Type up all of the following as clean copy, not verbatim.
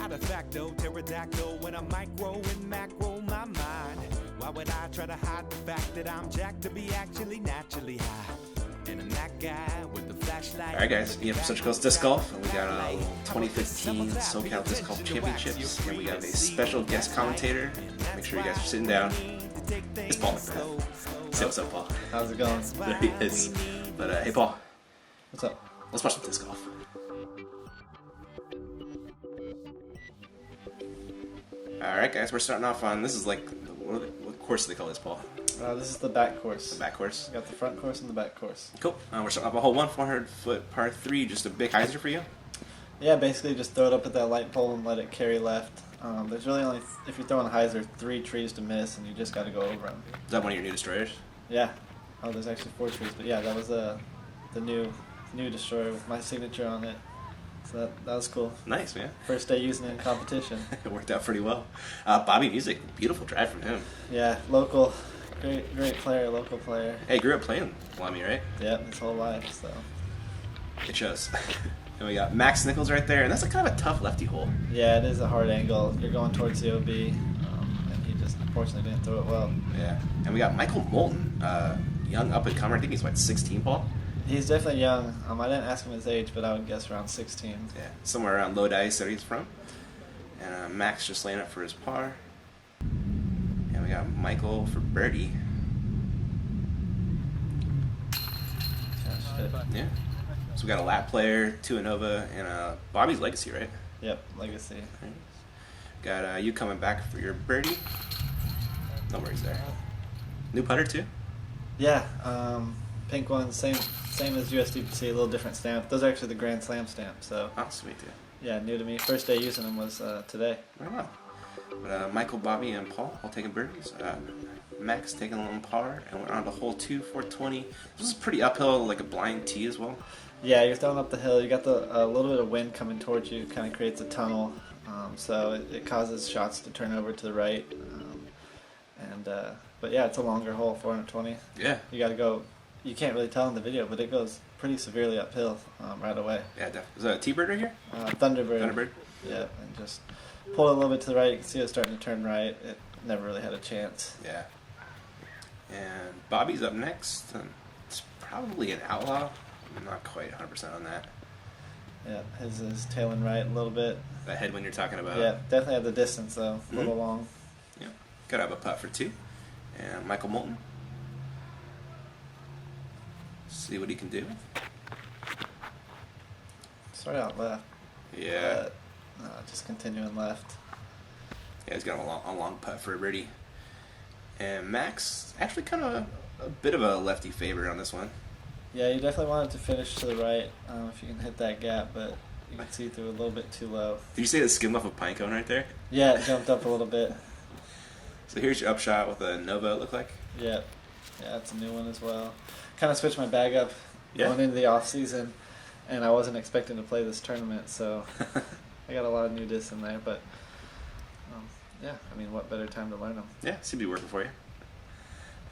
How de facto, pterodactyl when I'm micro and macro my mind. Why would I try to hide the fact that I'm jacked to be actually naturally high? And I'm that guy with the flashlight. Alright guys, we have SoCal's Disc Golf, and we got a 2015 SoCal Disc Golf Championships, and we have a special guest commentator. Make sure you guys are sitting down. It's Paul McBeth. Say what's up, Paul. How's it going? There he is. But hey Paul. What's up? Let's watch some disc golf. Alright guys, we're starting off on, this is like, what course do they call this, Paul? This is the back course. The back course? You got the front course and the back course. Cool. We're starting off a hole 1, 400-foot par 3, just a big hyzer for you? Yeah, basically just throw it up at that light pole and let it carry left. There's really only, if you're throwing a hyzer, 3 trees to miss, and you just got to go over them. Is that one of your new destroyers? Yeah. Oh, there's actually 4 trees, but yeah, that was the new destroyer with my signature on it. So that was cool. Nice, man. First day using it in competition. It worked out pretty well. Bobby Musick, beautiful drive from him. Yeah, local, great player, local player. Hey, grew up playing Lummy, right? Yep, his whole life, so. It shows. And we got Max Nichols right there, and that's a kind of a tough lefty hole. Yeah, it is a hard angle. You're going towards the OB, and he just unfortunately didn't throw it well. Yeah, and we got Michael Moulton, young up-and-comer. I think he's, what, 16, Paul? He's definitely young. I didn't ask him his age, but I would guess around 16. Yeah, somewhere around low dice that he's from. And Max just laying up for his par. And we got Michael for birdie. Yeah. So we got a lap player, two Nova, and Bobby's Legacy, right? Yep, Legacy. Right. Got you coming back for your birdie. No worries there. New putter too? Yeah, pink one, same as USDPC, a little different stamp. Those are actually the Grand Slam stamp, so. Oh, sweet, dude. Yeah, new to me. First day using them was today. Right on. But Michael, Bobby, and Paul all taking birdies. Max taking a little par, and we're on to hole 2, 420. This is pretty uphill, like a blind tee as well. Yeah, you're throwing up the hill. You got a little bit of wind coming towards you, kind of creates a tunnel, so it causes shots to turn over to the right. But yeah, it's a longer hole, 420. Yeah. You got to go. You can't really tell in the video, but it goes pretty severely uphill right away. Yeah, definitely. Is that a T-bird right here? Thunderbird. Thunderbird? Yeah, and just pull it a little bit to the right. You can see it starting to turn right. It never really had a chance. Yeah. And Bobby's up next. It's probably an outlaw. I'm not quite 100% on that. Yeah, his is tailing right a little bit. That headwind you're talking about? Yeah, definitely have the distance though, a little long. Yeah, gotta have a putt for 2. And Michael Moulton. See what he can do. Start out left. Yeah. But, just continuing left. Yeah, he's got a long putt for a birdie. And Max, actually kind of a bit of a lefty favorite on this one. Yeah, you definitely want it to finish to the right if you can hit that gap, but you can see through a little bit too low. Did you say it skimmed off a pine cone right there? Yeah, it jumped up a little bit. So here's your upshot with a Nova, it looked like. Yeah, it's a new one as well. Kind of switched my bag up going into the off season, and I wasn't expecting to play this tournament, so I got a lot of new discs in there. But yeah, I mean, what better time to learn them? Yeah, seemed to be working for you.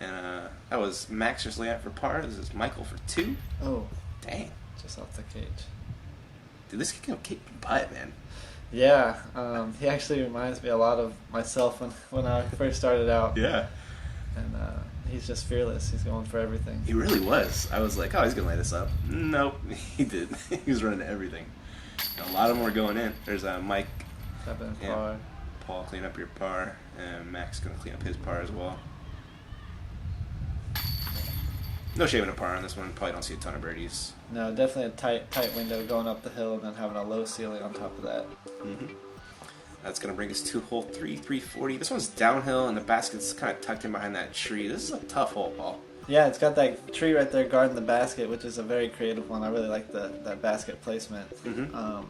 And that was Max just laying out for par. This is Michael for 2. Oh, dang! Just off the cage. Dude, this kid can kick butt, man. Yeah, he actually reminds me a lot of myself when I first started out. Yeah. And he's just fearless. He's going for everything. He really was. I was like, oh, he's going to lay this up. Nope, he did. He was running everything. And a lot of them were going in. There's Mike. And par. Paul, clean up your par. And Max going to clean up his par as well. No shaving a par on this one. Probably don't see a ton of birdies. No, definitely a tight window going up the hill and then having a low ceiling on top of that. Mm-hmm. That's going to bring us to hole 3, 340. This one's downhill, and the basket's kind of tucked in behind that tree. This is a tough hole, Paul. Yeah, it's got that tree right there guarding the basket, which is a very creative one. I really like that basket placement. Mm-hmm.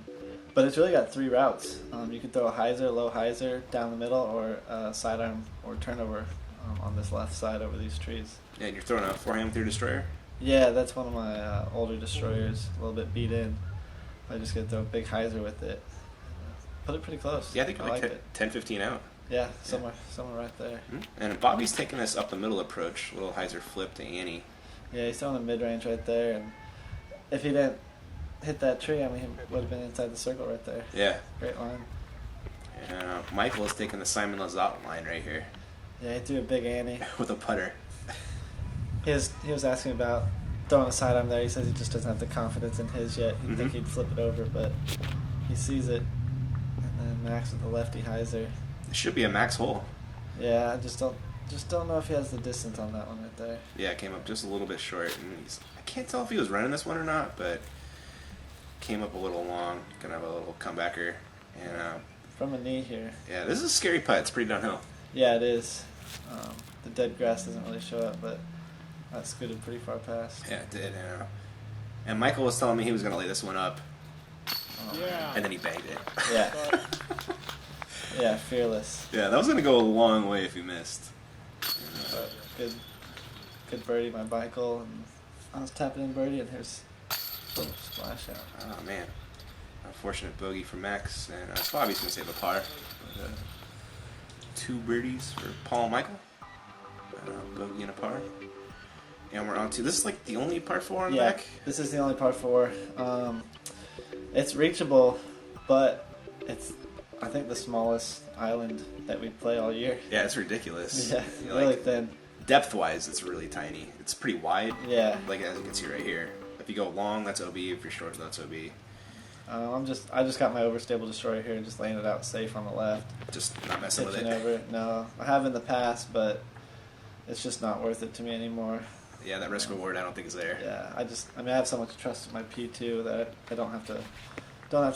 But it's really got 3 routes. You can throw a hyzer, low hyzer down the middle, or a sidearm or turnover on this left side over these trees. Yeah, and you're throwing a forehand with your destroyer? Yeah, that's one of my older destroyers, a little bit beat in. I just get to throw a big hyzer with it. Put it pretty close. Yeah, I think like like it. 10, 15 out. Yeah, somewhere right there. Mm-hmm. And Bobby's taking this up the middle approach, little hyzer flip to Annie. Yeah, he's throwing the mid-range right there, and if he didn't hit that tree, I mean, he would have been inside the circle right there. Yeah. Great line. And Michael is taking the Simon Lizotte line right here. Yeah, he threw a big ante. With a putter. He was asking about throwing a sidearm there. He says he just doesn't have the confidence in his yet. He'd think he'd flip it over, but he sees it. And then Max with the lefty hyzer. It should be a Max hole. Yeah, I just don't know if he has the distance on that one right there. Yeah, it came up just a little bit short. And I can't tell if he was running this one or not, but came up a little long. Gonna have a little comebacker. And from a knee here. yeah, this is a scary putt. It's pretty downhill. Yeah, it is. The dead grass doesn't really show up, but that scooted pretty far past. Yeah, it did. And Michael was telling me he was gonna lay this one up. Yeah. And then he banged it. Yeah. Yeah, fearless. Yeah, that was going to go a long way if he missed. But good birdie by Michael. And I was tapping in birdie, and here's splash out. Oh, man. Unfortunate bogey for Max. And Bobby's going to save a par. But, 2 birdies for Paul and Michael. Bogey and a par. And we're on to, this is like the only par 4 on the back? This is the only par 4. It's reachable, but it's, I think, the smallest island that we play all year. Yeah, it's ridiculous. Yeah, You know, really like, thin. depth-wise, it's really tiny. It's pretty wide. Yeah. Like, as you can see right here. If you go long, that's OB. If you're short, that's OB. I just got my overstable destroyer here and just laying it out safe on the left. Just not messing with Pitching it. over. No, I have in the past, but it's just not worth it to me anymore. Yeah, that risk reward I don't think is there. Yeah, I have so much trust in my P2 that I don't have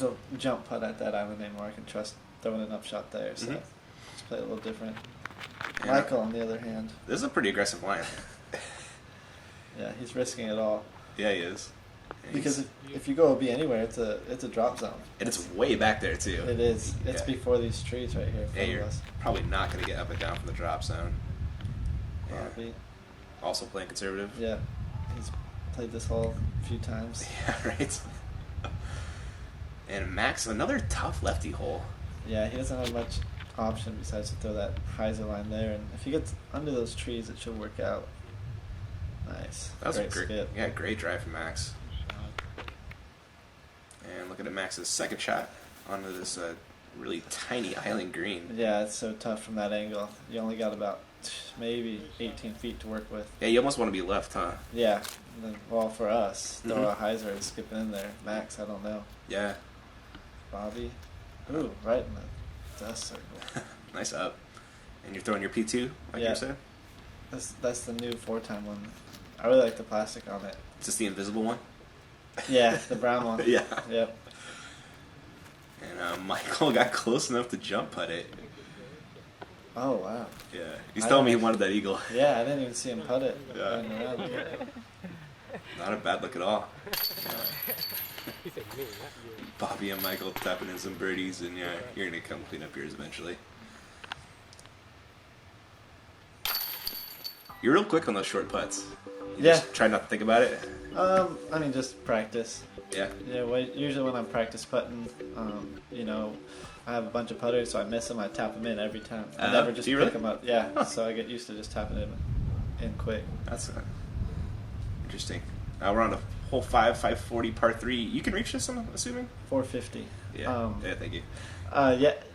to jump putt at that island anymore. I can trust throwing an upshot there. So just play it a little different. Yeah. Michael, on the other hand, This is a pretty aggressive line. yeah, he's risking it all. Yeah, he is. And Because he's- if you go OB anywhere, it's a drop zone. and it's way back there too. It is. It's Yeah. before these trees right here in Yeah, front you're of us. probably not going to get up and down from the drop zone. Yeah. Bobby. Also playing conservative. Yeah, he's played this hole a few times. Yeah, right. And Max, another tough lefty hole. Yeah, he doesn't have much option besides to throw that hyzer line there, and if he gets under those trees, it should work out. Nice. That was great a great, skip. yeah, great drive from Max. And looking at Max's second shot onto this really tiny island green. Yeah, it's so tough from that angle. You only got about maybe 18 feet to work with. Yeah, you almost want to be left, huh? Yeah. And then, well, for us, throw a hyzer and skip it in there. Max, I don't know. Yeah. Bobby. Ooh, right in the dust circle. Nice up. And you're throwing your P2, like you said? That's the new 4-time one. I really like the plastic on it. Is this the invisible one? Yeah, the brown one. Yeah. Yep. And Michael got close enough to jump putt it. Oh, wow. Yeah. He's telling me he wanted that eagle. Yeah, I didn't even see him putt it. Yeah. Running around. Not a bad look at all. Bobby and Michael tapping in some birdies, and yeah, you're going to come clean up yours eventually. You're real quick on those short putts. You just try not to think about it. I mean, just practice. Yeah. Yeah, usually when I'm practice putting, I have a bunch of putters, so I miss them. I tap them in every time. I never just do you pick really? them up. Yeah, so I get used to just tapping them in quick. That's interesting. We're on a hole 5, 540, par 3. You can reach this, I'm assuming? 450. Yeah. Yeah, thank you.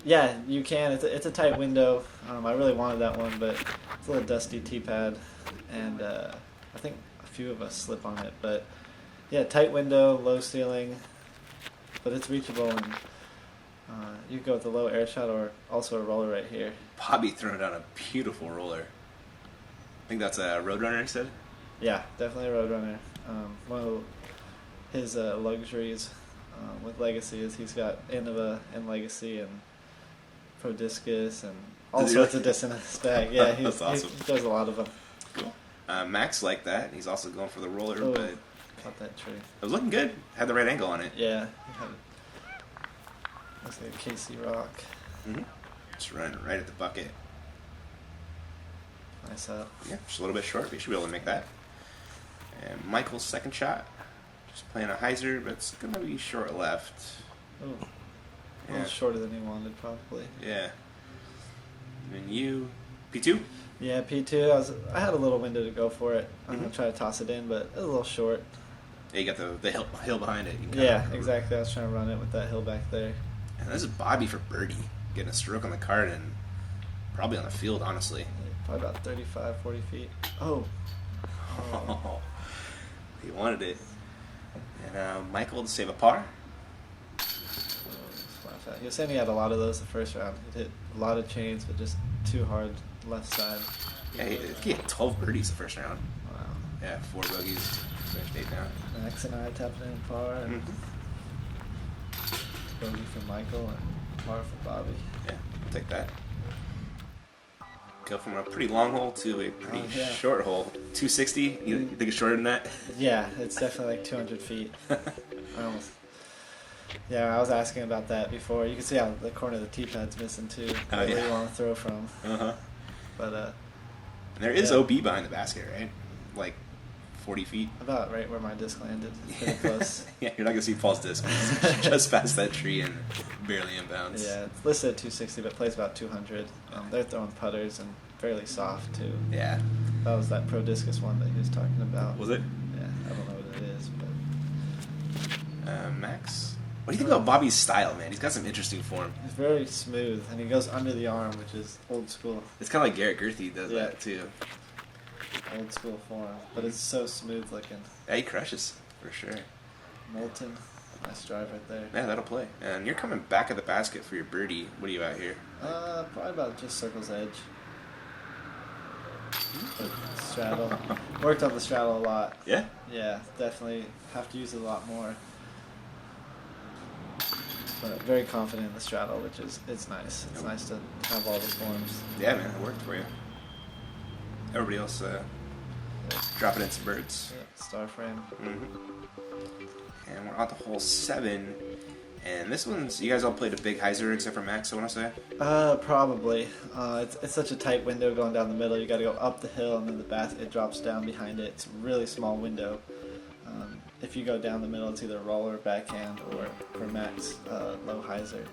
Yeah, you can. It's a tight window. I really wanted that one, but it's a little dusty tee pad, and I think a few of us slip on it. But yeah, tight window, low ceiling, but it's reachable, and you can go with the low air shot or also a roller right here. Bobby throwing down a beautiful roller. I think that's a Roadrunner, he said? Yeah, definitely a Roadrunner. One of his luxuries with Legacy is he's got Innova and Legacy and Pro Discus and all sorts of discs in his bag. Yeah, That's awesome. he does a lot of them. Cool. Max liked that, and he's also going for the roller, Oh, but caught that tree. it was looking good. Had the right angle on it. Yeah, he had looks like a KC Rock. Just running right at the bucket. Nice up. Yeah, just a little bit short, but you should be able to make that. And Michael's second shot, just playing a hyzer, but it's going to be short left. Ooh, a Yeah. little shorter than he wanted, probably. Yeah. And then you, P2? Yeah, P2. I had a little window to go for it. I'm gonna try to toss it in, but it was a little short. Yeah, you got the hill behind it. You can Yeah, kinda- exactly. I was trying to run it with that hill back there. And this is Bobby for birdie. Getting a stroke on the card and probably on the field, honestly. Probably about 35, 40 feet. Oh. He wanted it. And Michael to save a par. He was saying he had a lot of those the first round. He hit a lot of chains, but just too hard left side. Yeah, he had 12 birdies the first round. Wow. Yeah, 4 bogeys. Finished 8 down. Max and I tapped in par, and bogey for Michael and par for Bobby. Yeah, I'll take that. Go from a pretty long hole to a pretty short hole. 260? You think it's shorter than that? Yeah, it's definitely like 200 feet. Yeah, I was asking about that before. You can see how the corner of the tee pad's missing too. Where you want to throw from. But and there is OB behind the basket, right? Like 40 feet. About right where my disc landed. Pretty close. Yeah, you're not gonna see Paul's disc. It's just past that tree and barely inbounds. Yeah, it's listed at 260, but plays about 200. They're throwing putters and fairly soft too. Yeah. That was that Pro Discus one that he was talking about. Was it? Yeah, I don't know what it is, but. Max. What do you think about Bobby's style, man? He's got some interesting form. He's very smooth, and he goes under the arm, which is old school. It's kind of like Garrett Gerthy does that too. Old school form, but it's so smooth looking. Yeah, he crushes for sure. Moulton, nice drive right there. Yeah, that'll play. And you're coming back at the basket for your birdie. What are you out here? Probably about just circle's edge. Straddle. Worked on the straddle a lot. Yeah? Yeah, definitely have to use it a lot more. But very confident in the straddle, which is nice. It's nice to have all the forms. Yeah, man, it worked for you. Everybody else dropping in some birds. Yeah, star frame. And we're on to hole 7. And this one's, you guys all played a big hyzer except for Max, I want to say? Probably. It's such a tight window going down the middle. You got to go up the hill, and then the basket it drops down behind it. It's a really small window. If you go down the middle, it's either roller, backhand, or for Max, low hyzer.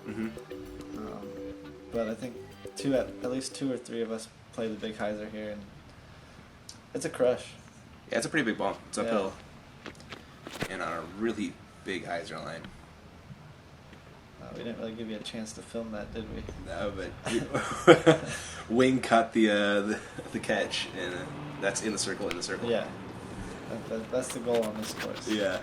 But I think at least 2 or 3 of us play the big hyzer here, and it's a crush. Yeah, it's a pretty big bump. It's uphill. And on a really big hyzer line. We didn't really give you a chance to film that, did we? No, but Wing caught the catch, and that's in the circle. Yeah. That's the goal on this course. Yeah.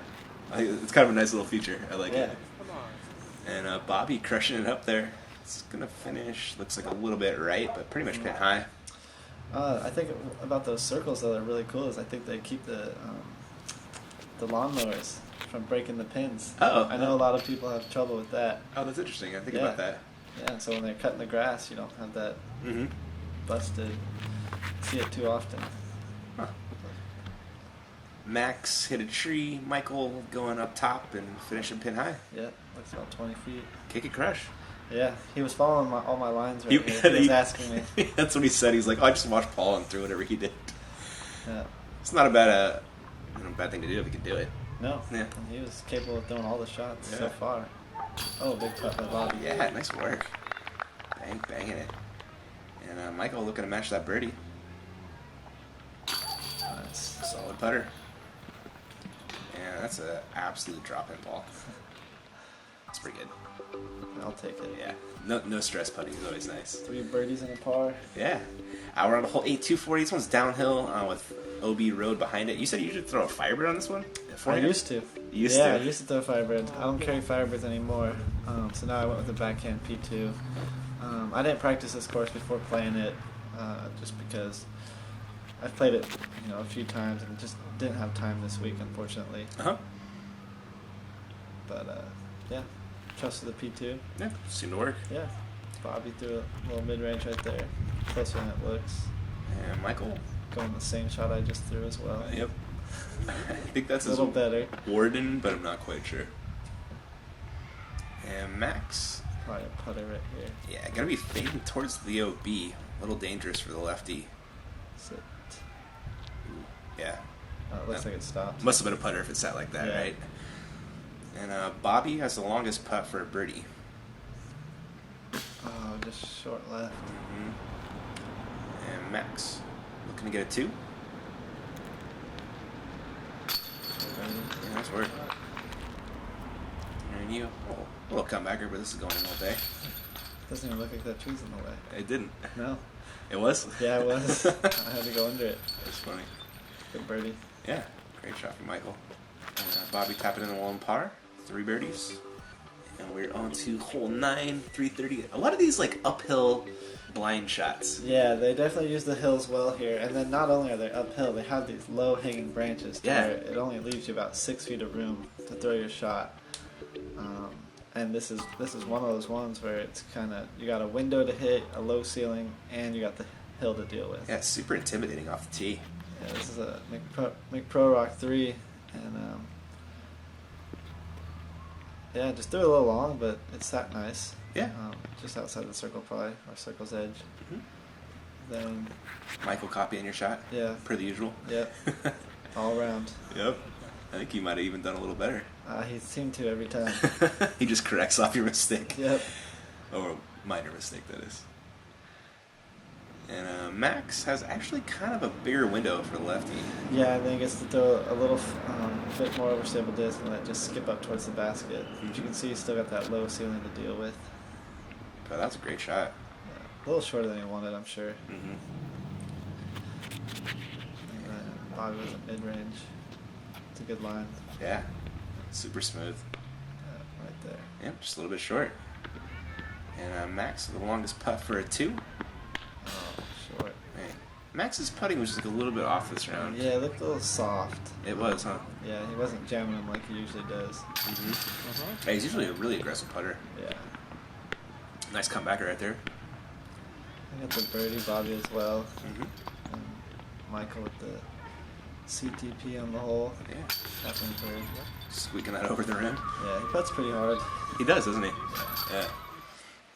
I think it's kind of a nice little feature. I like it. Come on. And Bobby crushing it up there. It's going to finish, looks like a little bit right, but pretty much pin high. I think about those circles, though, that are really cool is I think they keep the lawnmowers from breaking the pins. I know a lot of people have trouble with that. Oh, that's interesting. I think about that. Yeah, so when they're cutting the grass, you don't have that busted. See it too often. Huh. Max hit a tree. Michael going up top and finishing pin high. Yeah, looks about 20 feet. Kick it, crush. Yeah, he was following all my lines right here. He was asking me. That's what he said. He's like, I just watched Paul and threw whatever he did. Yeah. It's not a bad thing to do if you can do it. No. Yeah. And he was capable of throwing all the shots so far. Oh, big putt by Bobby. Yeah, nice work. Banging it. And Michael looking to match that birdie. Nice. Solid putter. And that's an absolute drop-in ball. That's pretty good. I'll take it. Yeah. No stress putting is always nice. 3 birdies and a par. Yeah. We're on the hole 8, 240. This one's downhill with OB Road behind it. You said you should throw a Firebird on this one? I used to. I used to throw Firebird. I don't carry Firebirds anymore. So now I went with the backhand P2. I didn't practice this course before playing it, just because I've played it, a few times and just didn't have time this week, unfortunately. But yeah, trusted the P2. Yeah, seemed to work. Yeah, Bobby threw a little mid-range right there, closer than it looks. And Michael going the same shot I just threw as well. Yep. I think that's a little better. Warden, but I'm not quite sure. And Max. Probably a putter right here. Yeah, gonna be fading towards the OB. A little dangerous for the lefty. Sit. Yeah. Oh, it looks like it stopped. Must have been a putter if it sat like that, right? And Bobby has the longest putt for a birdie. Oh, just short left. And Max looking to get a 2. Yeah, nice work. And you. Oh. A little comebacker, but this is going in all day. Doesn't even look like that tree's in the way. It didn't. No. It was? Yeah, it was. I had to go under it. That's funny. Good birdie. Yeah, great shot from Michael. And, Bobby tapping in the wall on par. 3 birdies. And we're on to hole 9, 330. A lot of these like uphill blind shots. Yeah, they definitely use the hills well here. And then not only are they uphill, they have these low hanging branches to where it only leaves you about 6 feet of room to throw your shot. And this is one of those ones where it's kind of, you got a window to hit, a low ceiling, and you got the hill to deal with. Yeah, it's super intimidating off the tee. Yeah, this is a McPro Rock 3, and yeah, just threw it a little long, but it sat nice. Yeah. Just outside the circle probably, or circle's edge. Mm-hmm. Then Michael copying your shot. Yeah. Per the usual. Yep. All around. Yep. I think he might have even done a little better. He seemed to every time. He just corrects off your mistake. Yep. Or a minor mistake, that is. And Max has actually kind of a bigger window for the lefty. Yeah, and then he gets to throw a little bit more overstable disc and let it just skip up towards the basket. Mm-hmm. But you can see he's still got that low ceiling to deal with. But that's a great shot. Yeah, a little shorter than he wanted, I'm sure. Mm-hmm. And then Bobby was at mid-range. It's a good line. Yeah. Super smooth. Yeah, right there. Yep, just a little bit short. And Max, the longest putt for a 2. Oh, short. Man, Max's putting was just like a little bit off this round. Yeah, it looked a little soft. It was, huh? Yeah, he wasn't jamming him like he usually does. Mm-hmm. Yeah, he's usually a really aggressive putter. Yeah. Nice comebacker right there. I got the birdie, Bobby as well. Mm-hmm. And Michael with the CTP on the hole. Yeah. Tapping bird. Squeaking that over the rim. Yeah, he puts pretty hard. He does, doesn't he? Yeah.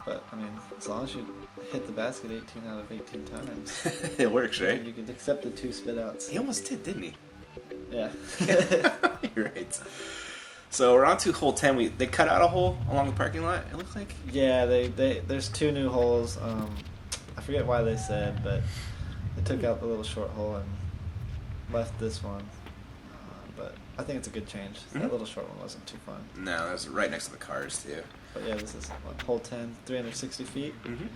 But, I mean, as long as you hit the basket 18 out of 18 times. It works, right? You could accept the 2 spit outs. He almost did, didn't he? Yeah. You're right. So we're on to hole 10. They cut out a hole along the parking lot, it looks like. Yeah, there's 2 new holes. I forget why they said, but they took out the little short hole and left this one. But I think it's a good change. Mm-hmm. That little short one wasn't too fun. No, that was right next to the cars, too. But yeah, this is hole 10, 360 feet. Mm-hmm.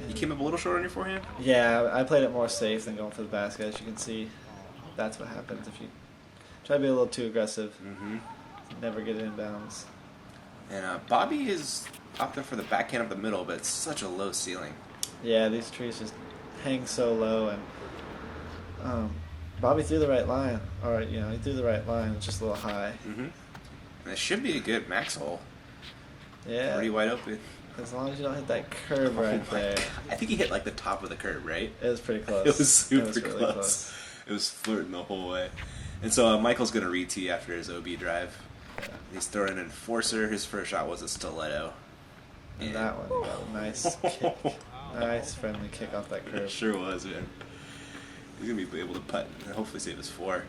You came up a little short on your forehand? Yeah, I played it more safe than going for the basket. As you can see, that's what happens if you try to be a little too aggressive. Mm-hmm. Never get it in bounds. And Bobby is up there for the backhand up the middle, but it's such a low ceiling. Yeah, these trees just hang so low, and Bobby threw the right line. Or, he threw the right line. It's just a little high. Mm-hmm. And it should be a good max hole. Yeah. Pretty wide open. As long as you don't hit that curve right there. God. I think he hit like the top of the curve, right? It was pretty close. It was super really close. It was flirting the whole way. And so Michael's going to re-tee after his OB drive. Yeah. He's throwing an enforcer. His first shot was a stiletto. And that one, he got a nice kick. Nice friendly kick off that It curve. sure was, man. He's going to be able to putt and hopefully save his 4.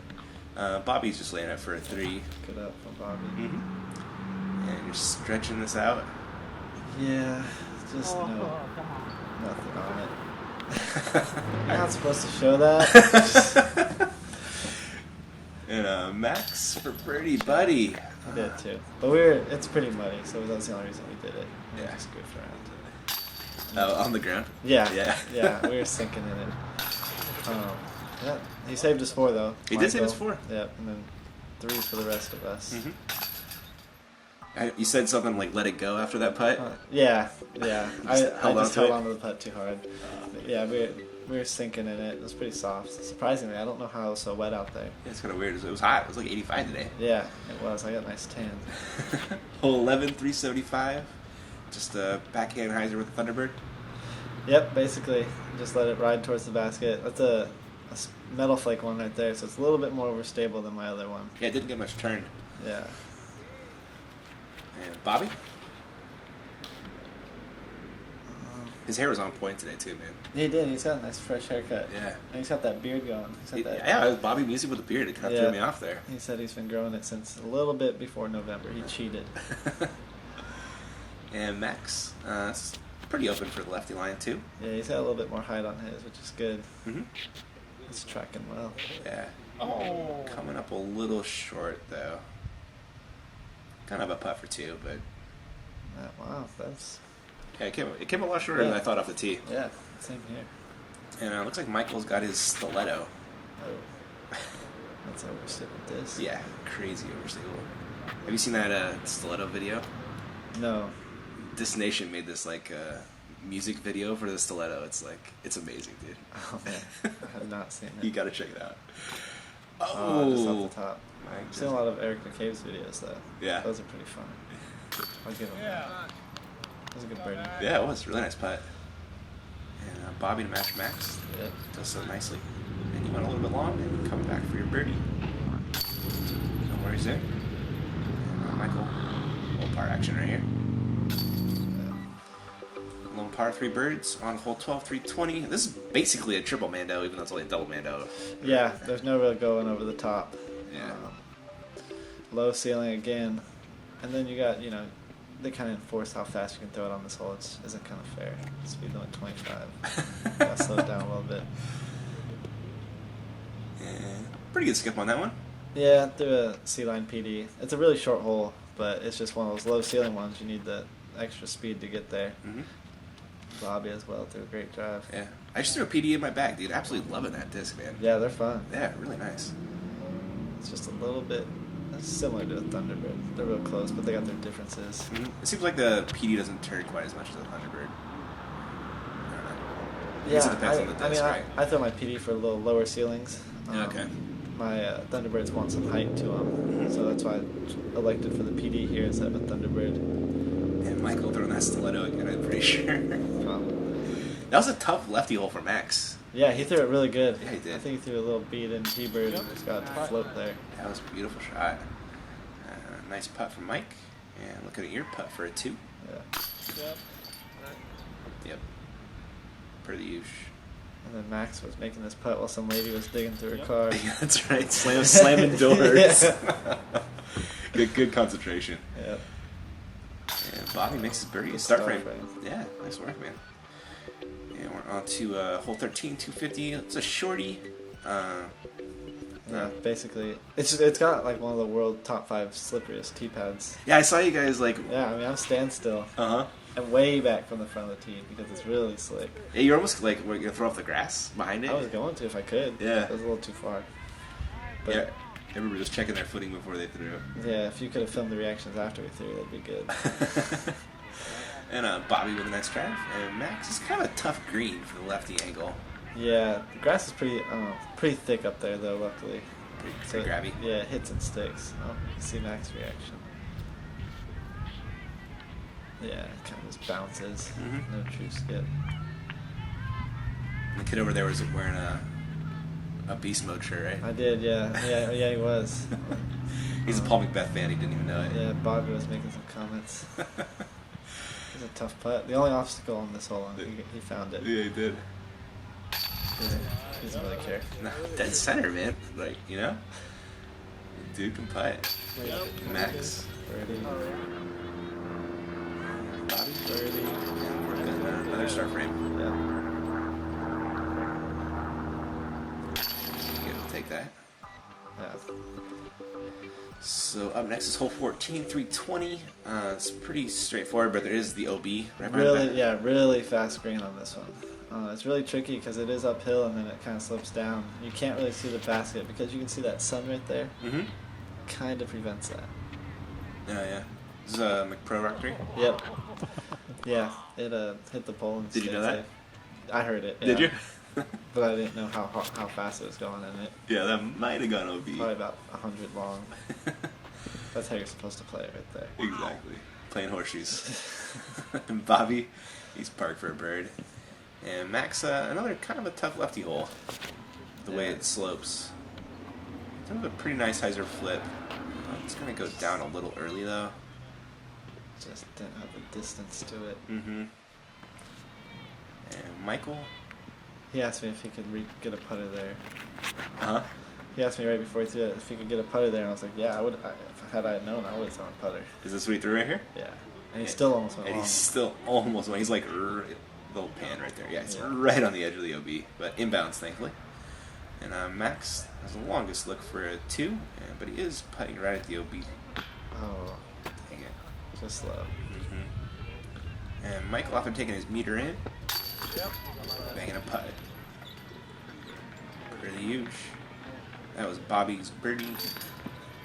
Bobby's just laying up for a 3. Good up from Bobby. Mm-hmm. And you're stretching this out. Yeah, just nothing on it. You're not supposed to show that. And Max for birdie buddy. I did too. But it's pretty muddy, so that was the only reason we did it. Yeah. Just goofed around. Oh, on the ground? Yeah. Yeah. Yeah, we were sinking in it. Yeah, he saved us 4 though. He did save us 4. Yep, and then 3 for the rest of us. Mm-hmm. You said something like "let it go" after that putt. Yeah. I just held to it? on to the putt too hard. Yeah, we were sinking in it. It was pretty soft. Surprisingly, I don't know how it was so wet out there. Yeah, it's kind of weird. It was hot. It was like 85 today. Yeah, it was. I got a nice tan. Hole 11, 375. Just a backhand hyzer with a Thunderbird. Yep, basically, just let it ride towards the basket. That's a metal flake one right there, so it's a little bit more overstable than my other one. Yeah, it didn't get much turn. Yeah. And Bobby? His hair was on point today too, man. He did. He's got a nice fresh haircut. Yeah. And he's got that beard going. He's got that. Yeah, it was Bobby Musick with a beard. It kind of threw me off there. He said he's been growing it since a little bit before November. He cheated. And Max, it's pretty open for the lefty line too. Yeah, he's got a little bit more height on his, which is good. Mm-hmm. He's tracking well. Yeah. Oh. Coming up a little short though. Kind of a putt for 2, but Wow, that's... Yeah, it came a lot shorter than I thought off the tee. Yeah, same here. And it looks like Michael's got his stiletto. Oh. That's overstick with this. Yeah, crazy overstick. Have you seen that stiletto video? No. This Nation made this like music video for the stiletto. It's amazing, dude. Oh man, I have not seen it. You gotta check it out. Just off the top. I've seen a lot of Eric McCabe's videos though. Yeah. Those are pretty fun. I'll give him that. That was a good birdie. Yeah, it was. Really nice putt. And Bobby to match Max. Yep. Does so nicely. And you went a little bit long and come back for your birdie. No worries there. And Michael, little par action right here. Lone par 3 birds on hole 12, 320. This is basically a triple Mando, even though it's only a double Mando. Yeah, there's no real going over the top. Yeah. Low ceiling again. And then you got, they kind of enforce how fast you can throw it on this hole. It isn't kind of fair. Speed limit 25. Gotta slow it down a little bit. Yeah. Pretty good skip on that one. Yeah, through a C-line PD. It's a really short hole, but it's just one of those low ceiling ones. You need the extra speed to get there. Mm-hmm. Bobby as well through a great drive. Yeah. I just threw a PD in my bag, dude. Absolutely loving that disc, man. Yeah, they're fun. Yeah, really nice. It's just a little bit similar to a Thunderbird. They're real close, but they got their differences. Mm-hmm. It seems like the PD doesn't turn quite as much as a Thunderbird. I don't know. I guess it depends on the disc, right? I throw my PD for a little lower ceilings. Okay. My Thunderbirds want some height to them, so that's why I elected for the PD here instead of a Thunderbird. And Michael throwing that stiletto again, I'm pretty sure. Probably. That was a tough lefty hole for Max. Yeah, he threw it really good. Yeah, he did. I think he threw a little bead in T-bird and just got it to float there. That was a beautiful shot. Nice putt from Mike. And looking at your putt for a 2. Yeah. Yep. Per the usual. And then Max was making this putt while some lady was digging through her car. Yeah, that's right. Slamming doors. Good concentration. Yep. And Bobby makes his birdie. Good Start start frame. frame. Yeah, nice work, man. And we're on to hole 13, 250. It's a shorty. Yeah, basically, it's got like one of the world top 5 slipperiest tee pads. Yeah, I saw you guys like. Yeah, I mean I'm standstill. Uh-huh. And way back from the front of the tee because it's really slick. Yeah, you're almost like we're gonna throw off the grass behind it. I was going to if I could. Yeah. It was a little too far. But Yeah. Everybody was checking their footing before they threw. yeah, if you could have filmed the reactions after we threw, that'd be good. And Bobby with a nice drive. And Max is kind of a tough green for the lefty angle. Yeah, the grass is pretty thick up there though. Luckily, Pretty grabby. Yeah, it hits and sticks. Oh, you can see Max's reaction. Yeah, it kind of just bounces. Mhm. No true skip. And the kid over there was wearing a beast mode shirt, right? I did, yeah, he was. He's a Paul McBeth fan. He didn't even know it. Yeah, Bobby was making some comments. It was a tough putt. The only obstacle on this hole, and he found it. Yeah, he did. He doesn't really care. No, dead center, man. Like, dude can putt. Max. Birdie. Bobby. Birdie. And we're good. Another start frame. Yeah. Good, take that. Yeah. So up next is hole 14, 320. It's pretty straightforward, but there is the OB right behind Really, that. yeah, really fast green on this one. It's really tricky because it is uphill and then it kind of slopes down. You can't really see the basket because you can see that sun right there. Mm-hmm. Kind of prevents that. Yeah. This is a McPro Rock 3. Yep. Yeah, it hit the pole and Did you know stayed that? safe. I heard it. Did yeah. you? But I didn't know how fast it was going, and it Yeah, that might have gone OB. probably about 100 long. That's how you're supposed to play it right there. Exactly. Playing horseshoes. And Bobby, he's parked for a bird. And Max, another kind of a tough lefty hole. The way it slopes. Kind of a pretty nice hyzer flip. It's going to go down a little early, though. Just didn't have the distance to it. Mm-hmm. And Michael. He asked me if he could get a putter there. Uh-huh. He asked me right before he threw it if he could get a putter there, and I was like, yeah, I would. Had I known, I would have thrown a putter. Is this what he threw right here? Yeah. And he still almost went And long. he's still almost went. He's like, little pan right there. Yeah, it's Yeah. right on the edge of the OB, but inbounds, thankfully. And Max has the longest look for a 2, but he is putting right at the OB. Oh, Dang it. just slow. Mm-hmm. And Michael, after taking his meter in, banging a putt. Really huge. That was Bobby's birdie.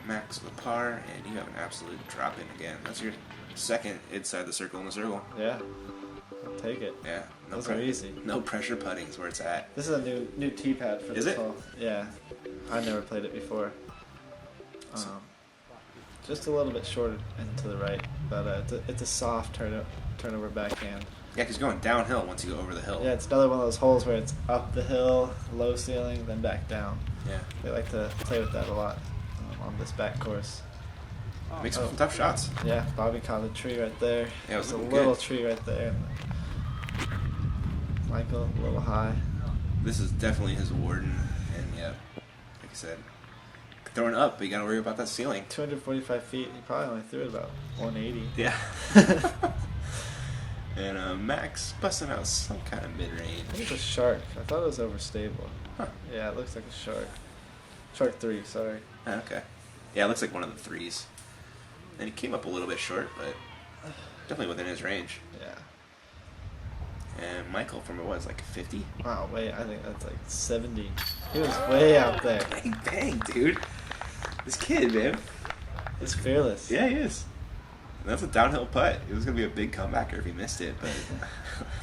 Max with a par, and you have an absolute drop in again. That's your second inside the circle in the circle. Yeah. I'll take it. Yeah. Those are easy. No pressure putting is where it's at. This is a new tee pad for Is this it? hole. Yeah. I've never played it before. Just a little bit short and to the right, but it's a soft turnover backhand. Yeah, because going downhill once you go over the hill. Yeah, it's another one of those holes where it's up the hill, low ceiling, then back down. Yeah. They like to play with that a lot on this back course. Makes some tough shots. Yeah, Bobby caught a tree right there. Yeah, it was a looking little good. tree right there. Michael, a little high. This is definitely his warden, and yeah, like I said, throwing up, but you gotta worry about that ceiling. 245 feet. He probably only threw it about 180. Yeah. And Max busting out some kind of mid-range. I think it's a shark. I thought it was overstable. Huh. Yeah, it looks like a shark. Shark 3, sorry. Oh, okay. Yeah, it looks like one of the threes. And he came up a little bit short, but definitely within his range. Yeah. And Michael from, what, like 50? Wow, wait, I think that's like 70. He was way out there. Bang, bang, dude. This kid, man. He's fearless. Yeah, he is. And that's a downhill putt. It was going to be a big comebacker if he missed it, but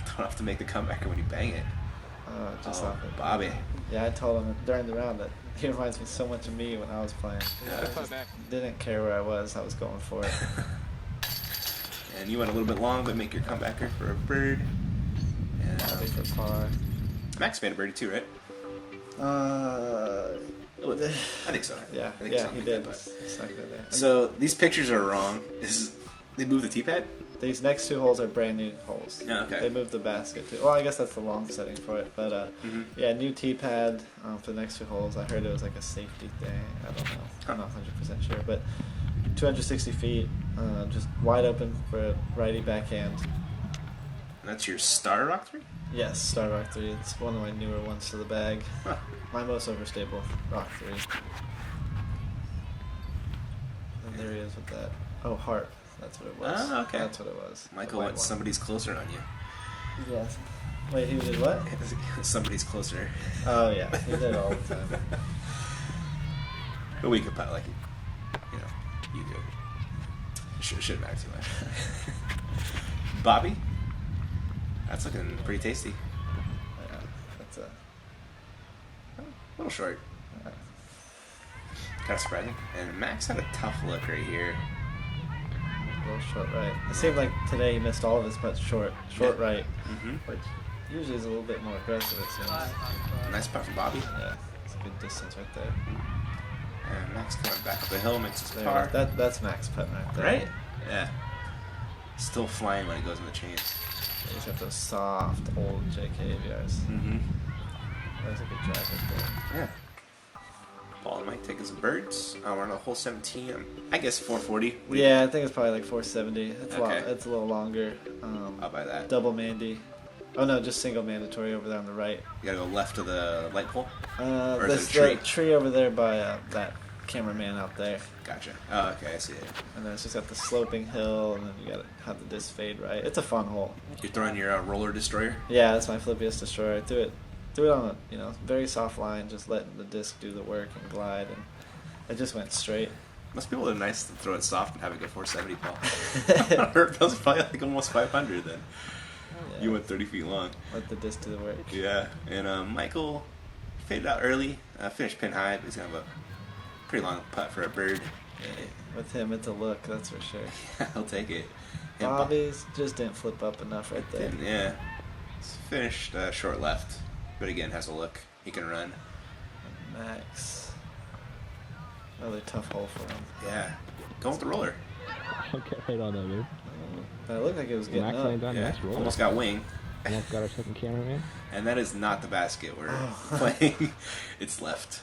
don't have to make the comebacker when you bang it. Just off it. Bobby. Yeah, I told him during the round that he reminds me so much of me when I was playing. Yeah. I just didn't care where I was going for it. And you went a little bit long, but make your comebacker for a bird. And Bobby for par. Max made a birdie too, right? Uh, I think so. Yeah, I think yeah, something he like did. that, but- Stuck it there. So these pictures are wrong. They moved the tee pad? These next two holes are brand new holes. Yeah, okay. They moved the basket too. Well, I guess that's the long setting for it. But yeah, new tee pad for the next two holes. I heard it was like a safety thing. I don't know. I'm not 100% sure. But 260 feet, just wide open for a righty backhand. And that's your Star Rock 3? Yes, Star Rock 3. It's one of my newer ones to the bag. Huh. My most overstable Rock 3. And there he is with that. Oh, Heart. That's what it was. Oh, okay. That's what it was. Michael The white went one. Somebody's Closer on you. Yes. Wait, he did what? Somebody's Closer. Oh, yeah. He did it all the time. But we could putt like you do. Shouldn't matter too much. Bobby? That's looking pretty tasty. Yeah, that's A little short. Kind of surprising. And Max had a tough look right here. a little short right. It seemed like today he missed all of his putts short Yeah. right, Mm-hmm. which usually is a little bit more aggressive, it seems. Nice putt from Bobby. Yeah, it's a good distance right there. And Max coming back up the hill makes his There, par. that's Max putting right there. Right? Yeah. Still flying when it goes in the chains. You just have those soft old JKVRs. Mm-hmm. That was a good drive right there. Yeah. Paul and Mike taking some birds. We're on a hole 17. I guess 440. Yeah, I think it's probably like 470. It's a lot. Okay. It's a little longer. I'll buy that. Double Mandy. Oh no, just single mandatory over there on the right. You gotta go left of the light pole? Or is This it a the tree over there by that cameraman out there, Gotcha. Oh, okay, I see it. and then it's just got the sloping hill, and then you gotta have the disc fade right. It's a fun hole. You're throwing your roller destroyer? Yeah, that's my flippiest destroyer. Do it on a very soft line, just letting the disc do the work and glide, and it just went straight. Must be able to nice to throw it soft and have it go 470, Paul. That was probably like almost 500 then. Yeah, You went 30 feet long. let the disc do the work. Yeah, and Michael faded out early, finished pin high, but he's gonna have a pretty long putt for a bird. With him, it's a look, that's for sure. I'll take it. And Bobby's just didn't flip up enough right there. didn't, yeah. He's finished short left, but again has a look. He can run. Max, another tough hole for him. Yeah, going with the roller. Okay, right on that, man. But it looked like it was getting Max up. laying down, Yeah, nice roll. almost got wing. Almost got our second cameraman. And that is not the basket we're Oh. playing. It's left.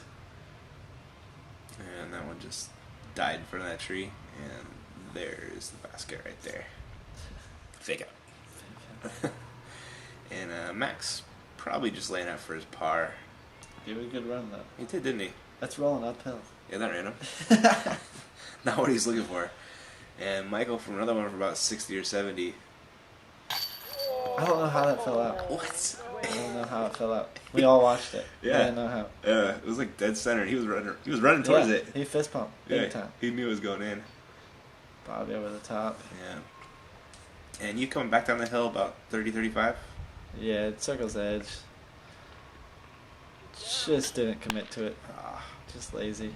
And that one just died in front of that tree. And there's the basket right there. Fake out. And Max probably just laying out for his par. Give it a good run though. He did, didn't he? That's rolling uphill. Yeah, that ran him. Not what he's looking for. And Michael from another one for about 60 or 70. I don't know how that fell out. What? I don't know how it fell out. We all watched it. Yeah. I didn't know how. It was like dead center. He was running towards it. He fist pumped big Yeah, time. he knew it was going in. Bobby over the top. Yeah. And you coming back down the hill about 30, 35? Yeah, it circles edge. Just didn't commit to it. Just lazy.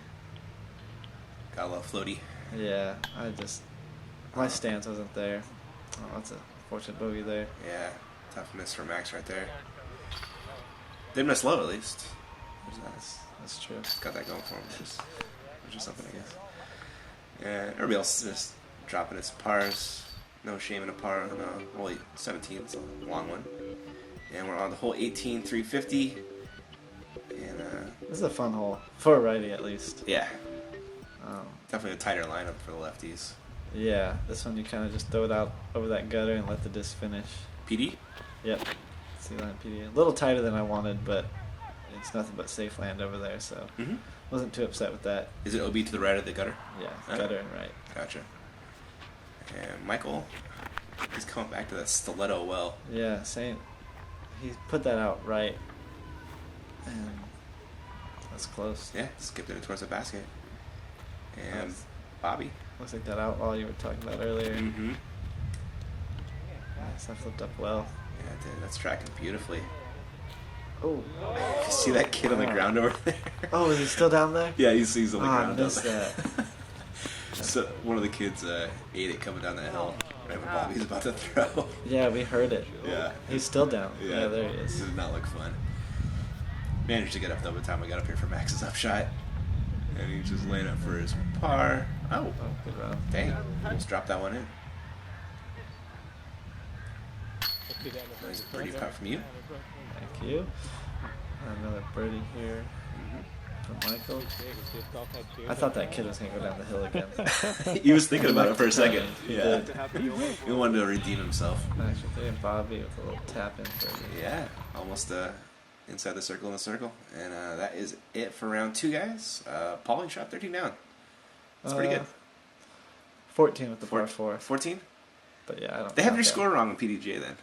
Got a little floaty. Yeah, my stance wasn't there. Oh, that's a fortunate bogey there. Yeah, tough miss for Max right there. Didn't miss low at least. That's true. Got that going for him, which is something, I guess. Yeah, everybody else is just dropping its pars. No shame in a par on hole 17. It's a long one. And we're on the hole 18, 350. And This is a fun hole for a righty at least. yeah, definitely a tighter lineup for the lefties. Yeah, this one you kind of just throw it out over that gutter and let the disc finish. PD? Yep. C-line PD. A little tighter than I wanted, but it's nothing but safe land over there, so wasn't too upset with that. Is it OB to the right of the gutter? Yeah, gutter and right. Gotcha. And Michael, he's coming back to that stiletto well. Yeah, same. He put that out right, and that's close. Yeah, skipped it towards the basket. And Bobby. Looks like that outlaw you were talking about earlier. Mm-hmm. Nice, that flipped up well. Yeah, it did. That's tracking beautifully. Oh. You see that kid on the ground over there? Oh, is he still down there? Yeah, he's on the ground. I missed that. So one of the kids ate it coming down that hill right when Bobby's about to throw. Yeah, we heard it. Yeah. He's still down. Yeah, there he This is. did not look fun. Managed to get up though by the time we got up here for Max's upshot. And he's just laying up for his par. Oh, Oh, good run. dang. Almost dropped that one in. Nice birdie putt from you. Thank you. Another birdie here from Michael. I thought that kid was going to go down the hill again. He was thinking about it for a second. He Yeah. did. He wanted to redeem himself. Nice with three and Bobby with a little tap in birdie. Yeah, almost inside the circle in the circle. And that is it for round 2, guys. Pauling shot 13 down. That's pretty good. 14 with the par 4. 14? But yeah, I don't They have count your that. score wrong in PDGA then.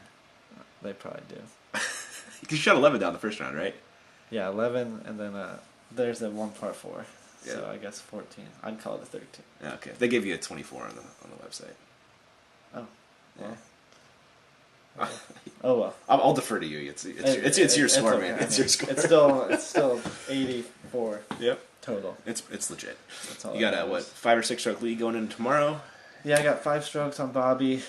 They probably do. Because you shot 11 down the first round, right? Yeah, 11, and then there's a one par 4. So Yeah. I guess 14. I'd call it a 13. Yeah, okay. They gave you a 24 on the website. Oh, well. Yeah. Oh well. I'll defer to you. It's your score, okay. man. It's your score. It's still 84 Yep. total. It's legit. That's all. You got that a what, matters. 5 or 6 stroke lead going in tomorrow? Yeah, I got 5 strokes on Bobby,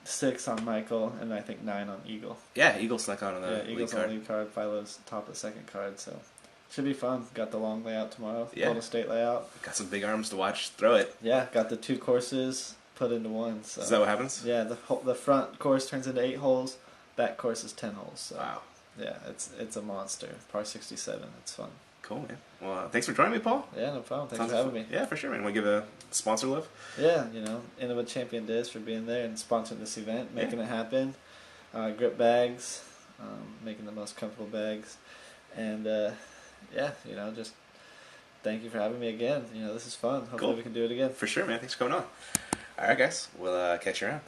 6 on Michael, and I think 9 on Eagle. Yeah, Eagle snuck on the Yeah, lead Eagle's card. on lead card. Philo's top of the second card, so should be fun. Got the long layout tomorrow. Yeah. Golden State layout. Got some big arms to watch. Throw it. Yeah, got the 2 courses put into one. So Is that what happens? yeah, the front course turns into 8 holes. Back course is 10 holes. So Wow. yeah, it's a monster. Par 67. It's fun. Cool, man. Well, thanks for joining me, Paul. Yeah, no problem. Thanks Sounds for having me. Yeah, for sure, man. Want to give a sponsor love? Yeah, Innova Champion Diz for being there and sponsoring this event, making it happen. Grip bags, making the most comfortable bags, and just thank you for having me again. This is fun. Hopefully Cool. we can do it again. For sure, man. Thanks for coming on. All right, guys. We'll catch you around.